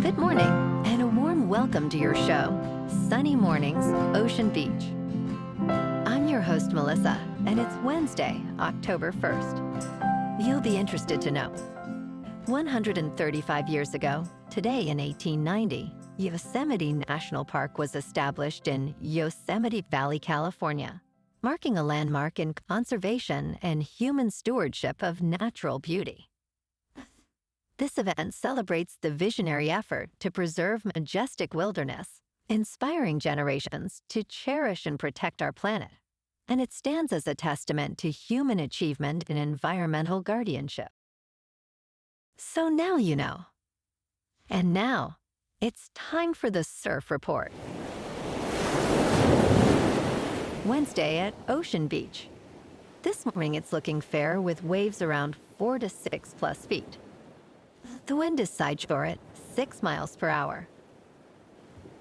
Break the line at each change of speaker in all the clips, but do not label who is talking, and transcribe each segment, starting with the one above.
Good morning, and a warm welcome to your show, Sunny Mornings, Ocean Beach. I'm your host, Melissa, and it's Wednesday, October 1st. You'll be interested to know. 135 years ago, today in 1890, Yosemite National Park was established in Yosemite Valley, California, marking a landmark in conservation and human stewardship of natural beauty. This event celebrates the visionary effort to preserve majestic wilderness, inspiring generations to cherish and protect our planet, and it stands as a testament to human achievement in environmental guardianship. So now you know. And now, it's time for the Surf Report. Wednesday at Ocean Beach. This morning it's looking fair with waves around 4 to 6 plus feet. The wind is sideshore at 6 miles per hour.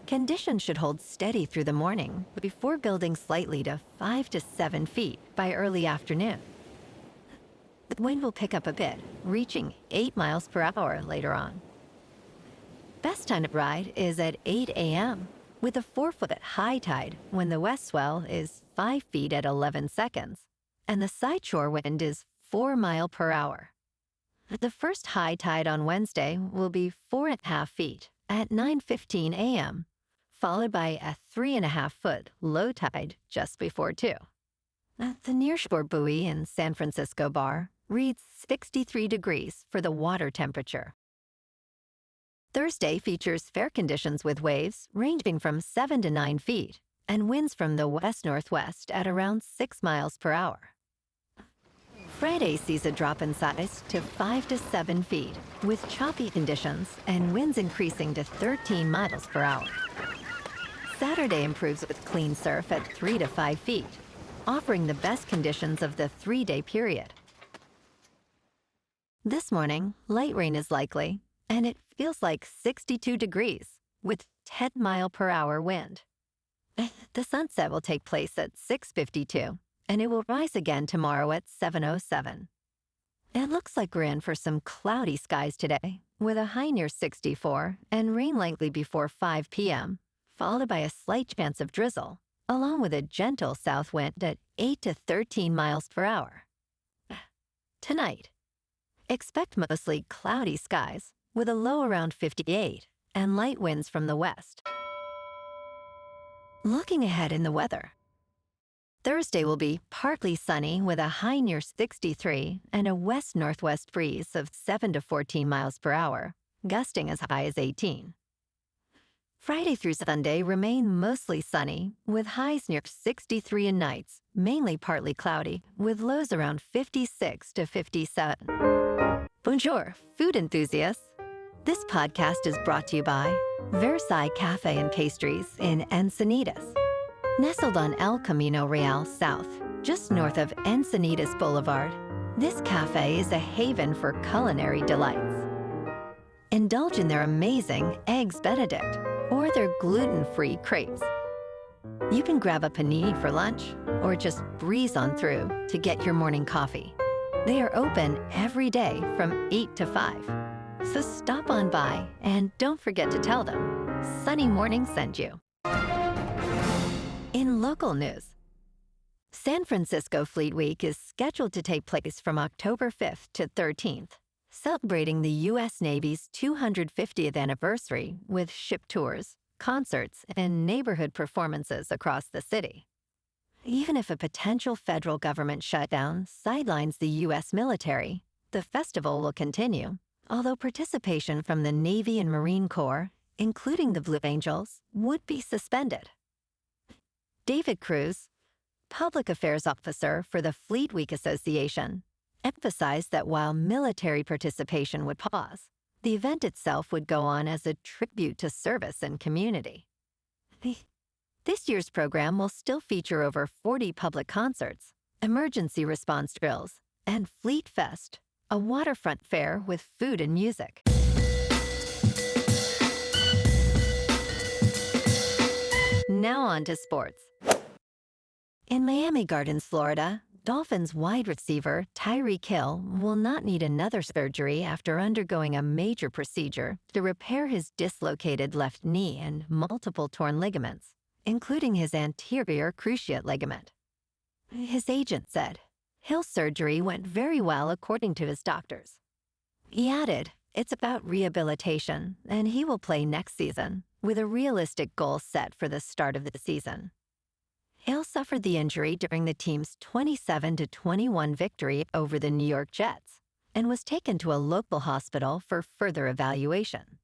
Conditions should hold steady through the morning before building slightly to 5 to 7 feet by early afternoon. The wind will pick up a bit, reaching 8 miles per hour later on. Best time to ride is at 8 a.m. with a 4-foot high tide when the west swell is 5 feet at 11 seconds, and the sideshore wind is 4 miles per hour. The first high tide on Wednesday will be 4.5 feet at 9:15 a.m., followed by a 3.5-foot low tide just before 2. The nearshore buoy in San Francisco Bar reads 63 degrees for the water temperature. Thursday features fair conditions with waves ranging from 7 to 9 feet and winds from the west-northwest at around 6 miles per hour. Friday sees a drop in size to 5 to 7 feet, with choppy conditions and winds increasing to 13 miles per hour. Saturday improves with clean surf at 3 to 5 feet, offering the best conditions of the 3-day period. This morning, light rain is likely, and it feels like 62 degrees, with 10 mile per hour wind. The sunset will take place at 6:52. And it will rise again tomorrow at 7:07. It looks like we're in for some cloudy skies today, with a high near 64 and rain likely before 5 p.m., followed by a slight chance of drizzle, along with a gentle south wind at 8 to 13 miles per hour. Tonight, expect mostly cloudy skies, with a low around 58 and light winds from the west. Looking ahead in the weather, Thursday will be partly sunny with a high near 63 and a west-northwest breeze of 7 to 14 miles per hour, gusting as high as 18. Friday through Sunday remain mostly sunny with highs near 63 and nights, mainly partly cloudy, with lows around 56 to 57. Bonjour, food enthusiasts. This podcast is brought to you by Versailles Cafe and Pastries in Encinitas. Nestled on El Camino Real South, just north of Encinitas Boulevard, this cafe is a haven for culinary delights. Indulge in their amazing Eggs Benedict or their gluten-free crepes. You can grab a panini for lunch or just breeze on through to get your morning coffee. They are open every day from 8 to 5. So stop on by and don't forget to tell them Sunny Morning sent you. In local news, San Francisco Fleet Week is scheduled to take place from October 5th to 13th, celebrating the U.S. Navy's 250th anniversary with ship tours, concerts, and neighborhood performances across the city. Even if a potential federal government shutdown sidelines the U.S. military, the festival will continue, although participation from the Navy and Marine Corps, including the Blue Angels, would be suspended. David Cruz, Public Affairs Officer for the Fleet Week Association, emphasized that while military participation would pause, the event itself would go on as a tribute to service and community. This year's program will still feature over 40 public concerts, emergency response drills, and Fleet Fest, a waterfront fair with food and music. Now on to sports. In Miami Gardens, Florida, Dolphins wide receiver Tyreek Hill will not need another surgery after undergoing a major procedure to repair his dislocated left knee and multiple torn ligaments, including his anterior cruciate ligament. His agent said, Hill's surgery went very well according to his doctors. He added, it's about rehabilitation, and he will play next season, with a realistic goal set for the start of the season. Hill suffered the injury during the team's 27-21 victory over the New York Jets and was taken to a local hospital for further evaluation.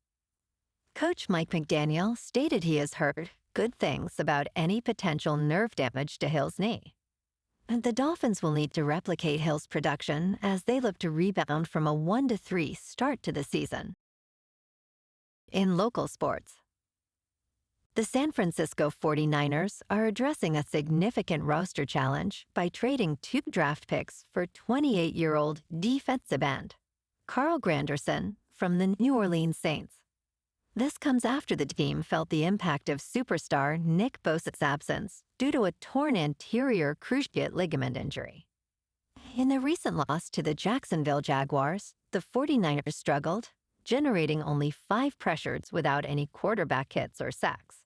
Coach Mike McDaniel stated he has heard good things about any potential nerve damage to Hill's knee. The Dolphins will need to replicate Hill's production as they look to rebound from a 1-3 start to the season. In local sports, the San Francisco 49ers are addressing a significant roster challenge by trading 2 draft picks for 28-year-old defensive end Carl Granderson from the New Orleans Saints. This comes after the team felt the impact of superstar Nick Bosa's absence due to a torn anterior cruciate ligament injury. In their recent loss to the Jacksonville Jaguars, the 49ers struggled, generating only 5 pressures without any quarterback hits or sacks.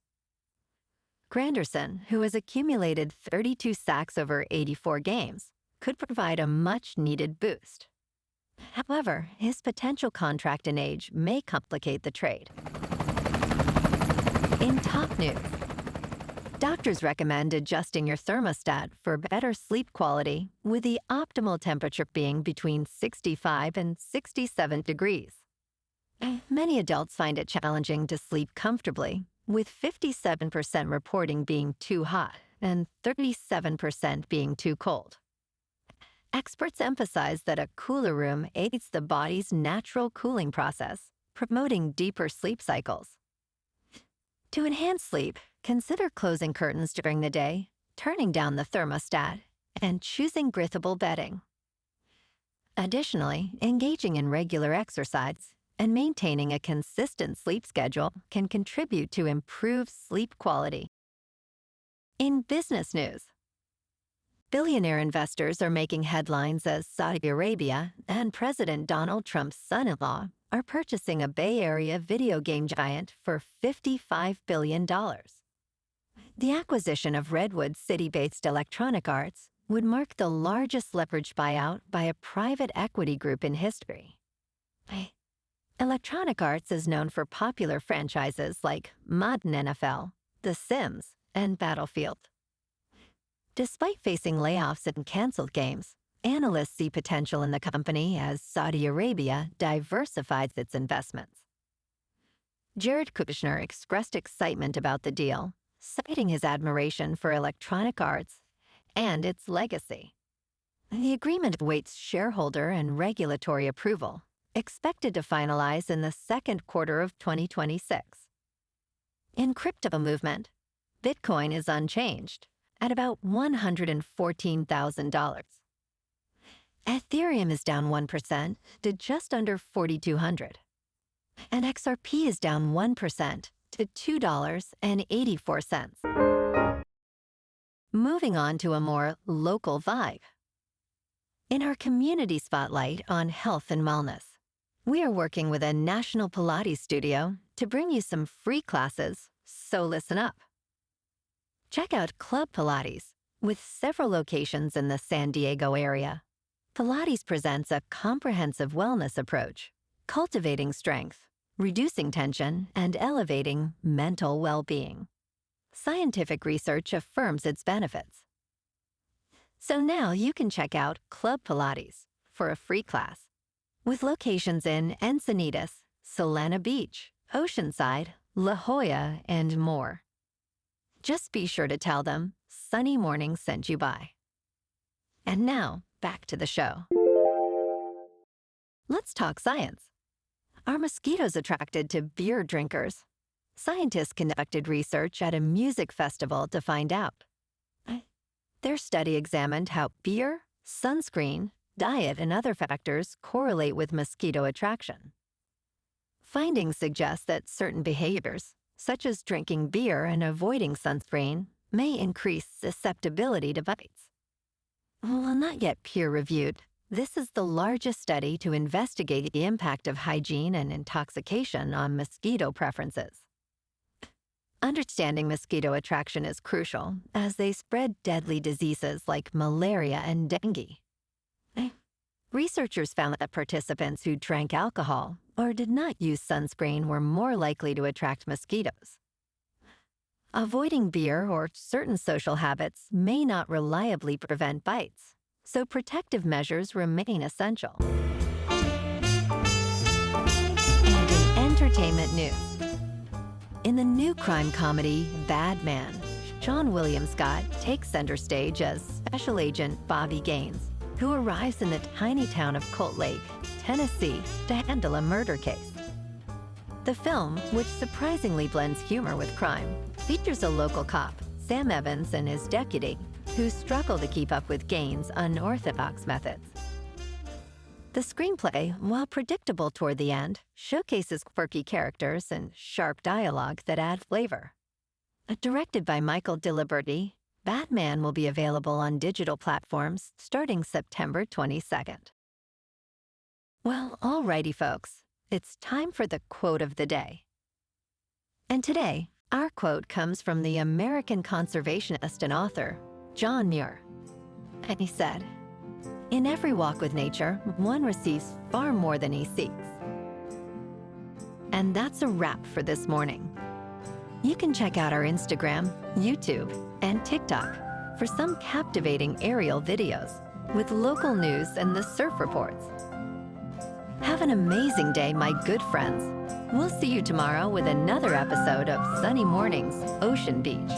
Granderson, who has accumulated 32 sacks over 84 games, could provide a much-needed boost. However, his potential contract and age may complicate the trade. In top news, doctors recommend adjusting your thermostat for better sleep quality, with the optimal temperature being between 65 and 67 degrees. Many adults find it challenging to sleep comfortably, with 57% reporting being too hot and 37% being too cold. Experts emphasize that a cooler room aids the body's natural cooling process, promoting deeper sleep cycles. To enhance sleep, consider closing curtains during the day, turning down the thermostat, and choosing breathable bedding. Additionally, engaging in regular exercise and maintaining a consistent sleep schedule can contribute to improved sleep quality. In business news, billionaire investors are making headlines as Saudi Arabia and President Donald Trump's son-in-law are purchasing a Bay Area video game giant for $55 billion. The acquisition of Redwood City-based Electronic Arts would mark the largest leveraged buyout by a private equity group in history. Electronic Arts is known for popular franchises like Madden NFL, The Sims, and Battlefield. Despite facing layoffs and canceled games, analysts see potential in the company as Saudi Arabia diversifies its investments. Jared Kushner expressed excitement about the deal, citing his admiration for Electronic Arts and its legacy. The agreement awaits shareholder and regulatory approval, expected to finalize in the second quarter of 2026. In crypto movement, Bitcoin is unchanged at about $114,000. Ethereum is down 1% to just under 4,200. And XRP is down 1% to $2.84. Moving on to a more local vibe. In our community spotlight on health and wellness, we are working with a national Pilates studio to bring you some free classes, so listen up. Check out Club Pilates, with several locations in the San Diego area. Pilates presents a comprehensive wellness approach, cultivating strength, reducing tension, and elevating mental well-being. Scientific research affirms its benefits. So now you can check out Club Pilates for a free class, with locations in Encinitas, Solana Beach, Oceanside, La Jolla, and more. Just be sure to tell them Sunny Morning sent you by. And now, back to the show. Let's talk science. Are mosquitoes attracted to beer drinkers? Scientists conducted research at a music festival to find out. Their study examined how beer, sunscreen, diet, and other factors correlate with mosquito attraction. Findings suggest that certain behaviors, such as drinking beer and avoiding sunscreen, may increase susceptibility to bites. While not yet peer-reviewed, this is the largest study to investigate the impact of hygiene and intoxication on mosquito preferences. Understanding mosquito attraction is crucial, as they spread deadly diseases like malaria and dengue. Researchers found that participants who drank alcohol or did not use sunscreen were more likely to attract mosquitoes. Avoiding beer or certain social habits may not reliably prevent bites, so protective measures remain essential. And in entertainment news, in the new crime comedy Bad Man, Seann William Scott takes center stage as Special Agent Bobby Gaines, who arrives in the tiny town of Colt Lake, Tennessee, to handle a murder case. The film, which surprisingly blends humor with crime, features a local cop, Sam Evans, and his deputy, who struggle to keep up with Gaines' unorthodox methods. The screenplay, while predictable toward the end, showcases quirky characters and sharp dialogue that add flavor. Directed by Michael Diliberti, Batman will be available on digital platforms starting September 22nd. Well, alrighty, folks. It's time for the quote of the day. And today, our quote comes from the American conservationist and author, John Muir. And he said, "In every walk with nature, one receives far more than he seeks." And that's a wrap for this morning. You can check out our Instagram, YouTube, and TikTok for some captivating aerial videos with local news and the surf reports. Have an amazing day, my good friends. We'll see you tomorrow with another episode of Sunny Mornings, Ocean Beach.